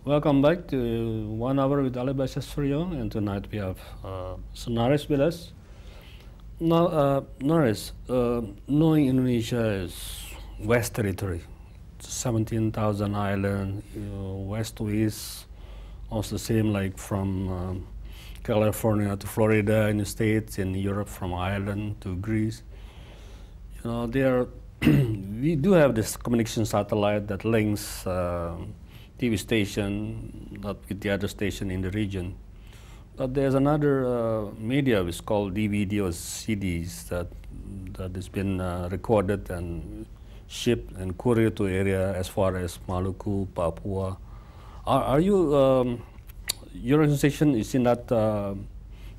Welcome back to 1 Hour with Ali Suryo, and tonight we have Naresh with us. Now, Naresh, knowing Indonesia is vast territory, 17,000 islands, west to east, also same like from California to Florida in the States, in Europe from Ireland to Greece. There we do have this communication satellite that links TV station with the other station in the region. But there's another media which is called DVD or CDs that has been recorded and shipped and couriered to area as far as Maluku, Papua. Are you, your organization is in that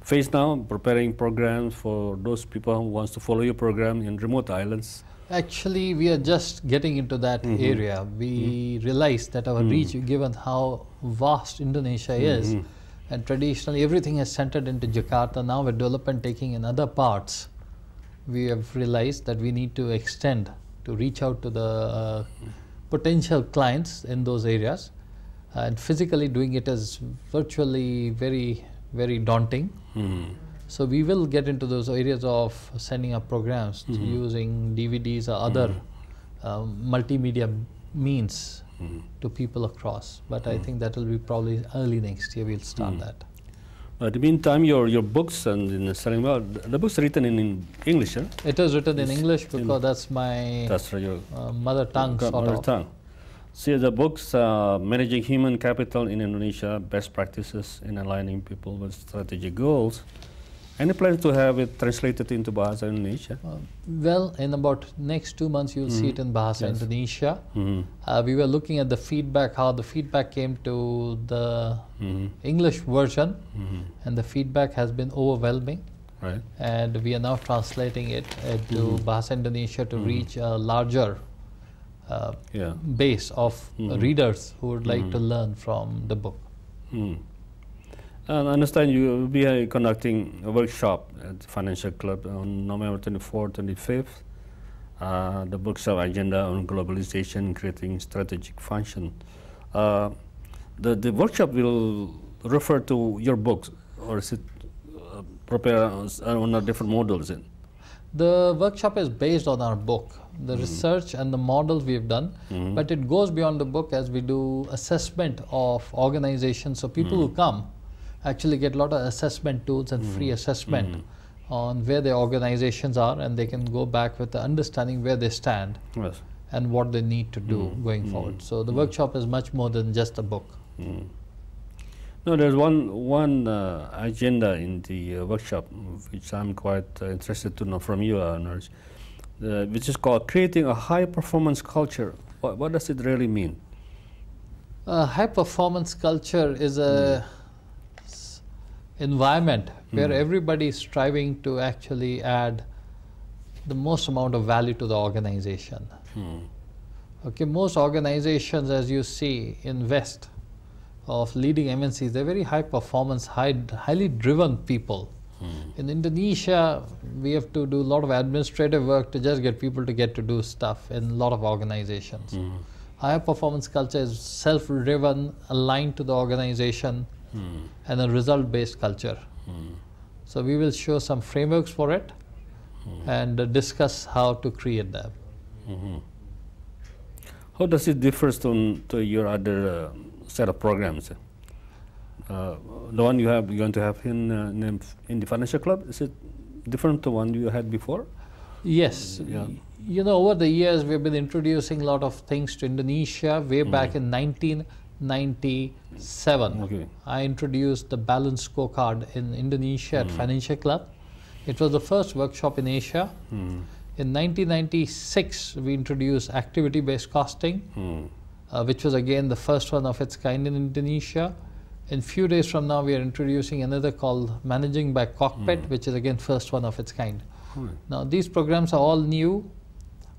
phase now, preparing programs for those people who wants to follow your program in remote islands? Actually, we are just getting into that area. We realize that our reach, given how vast Indonesia is, and traditionally everything is centered into Jakarta, now with development taking in other parts, we have realized that we need to extend to reach out to the potential clients in those areas. And physically doing it is virtually very, very daunting. So we will get into those areas of sending up programs using DVDs or other multimedia means to people across. But I think that will be probably early next year we'll start that. But in the meantime, your books and in selling well, the books are written in English, huh? It is written in English because that's my mother tongue mother tongue. See the books, Managing Human Capital in Indonesia, Best Practices in Aligning People with Strategic Goals. Any plan to have it translated into Bahasa Indonesia? Well, in about next 2 months, you'll see it in Bahasa Indonesia. We were looking at the feedback, how the feedback came to the English version, and the feedback has been overwhelming. Right. And we are now translating it to Bahasa Indonesia to reach a larger base of readers who would like to learn from the book. And I understand you will be conducting a workshop at the Financial Club on November 24th, 25th. The workshop agenda on globalization, creating strategic function. The workshop will refer to your books, or is it prepared on a different models? The workshop is based on our book, the research and the models we have done, but it goes beyond the book as we do assessment of organizations. So people who come actually get a lot of assessment tools and free assessment on where their organizations are, and they can go back with the understanding where they stand and what they need to do going forward. So the workshop is much more than just a book. No, there's one agenda in the workshop which I'm quite interested to know from you, Naresh, which is called creating a high performance culture. What does it really mean? High performance culture is a environment where everybody is striving to actually add the most amount of value to the organization. Okay, most organizations, as you see in West of leading MNCs, they're very high performance, highly driven people. In Indonesia, we have to do a lot of administrative work to just get people to get to do stuff in a lot of organizations. High performance culture is self-driven, aligned to the organization, and a result-based culture. So we will show some frameworks for it and discuss how to create them. How does it differ to your other set of programs? The one you're going to have in the Financial Club, is it different to one you had before? Yes. You know, over the years we've been introducing a lot of things to Indonesia. Way back in 1997, I introduced the balance scorecard in Indonesia at Financial Club. It was the first workshop in Asia. In 1996, we introduced activity-based costing, which was again the first one of its kind in Indonesia. In few days from now, we are introducing another called Managing by Cockpit, which is again first one of its kind. Now these programs are all new,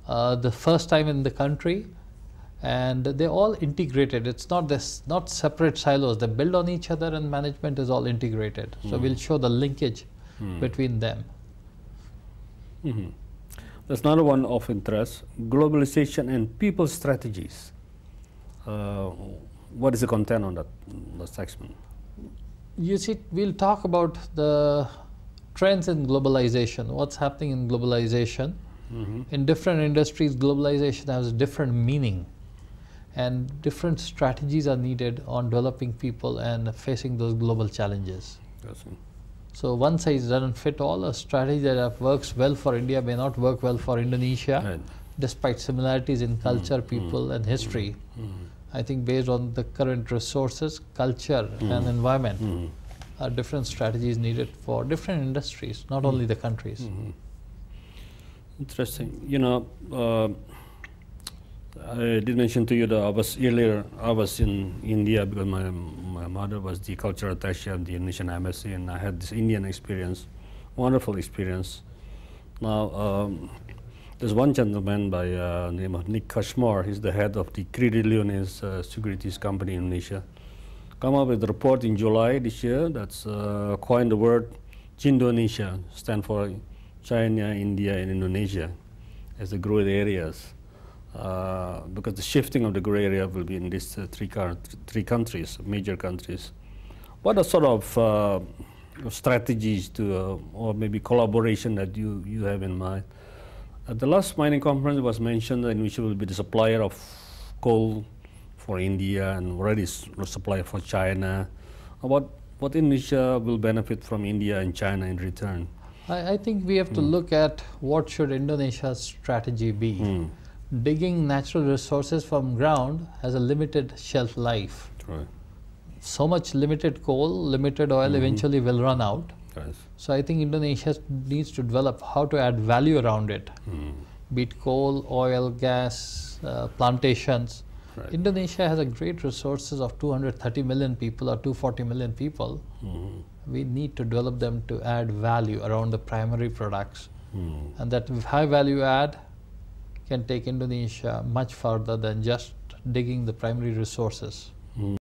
the first time in the country, and they're all integrated. It's not separate silos. They build on each other, and management is all integrated. So we'll show the linkage between them. There's another one of interest: globalization and people strategies. what is the content on that section? You see, we'll talk about the trends in globalization, what's happening in globalization. In different industries, globalization has different meaning, and different strategies are needed on developing people and facing those global challenges. So one size doesn't fit all. A strategy that works well for India may not work well for Indonesia, despite similarities in culture, people, and history. I think based on the current resources, culture, and environment, different strategies needed for different industries, not only the countries. Interesting. You know, I did mention to you that I was in India because my mother was the cultural attaché of the Indonesian embassy, and I had this Indian experience, wonderful experience. Now, there's one gentleman by the name of Nick Cashmore. He's the head of the Leone's securities company in Indonesia. Come up with a report in July this year that's coined the word Chindonesia, stand for China, India, and Indonesia as the growth areas. Because the shifting of the gray area will be in these three countries, major countries. What are sort of strategies to, or maybe collaboration that you have in mind? At the last mining conference, it was mentioned that Indonesia will be the supplier of coal for India and already a supplier for China. What Indonesia will benefit from India and China in return? I think we have to look at what should Indonesia's strategy be. Digging natural resources from ground has a limited shelf life. Right. So much limited coal, limited oil eventually will run out. Yes. So I think Indonesia needs to develop how to add value around it. Be it coal, oil, gas, plantations. Right. Indonesia has a great resources of 230 million people or 240 million people. We need to develop them to add value around the primary products. And that high value add can take Indonesia much further than just digging the primary resources.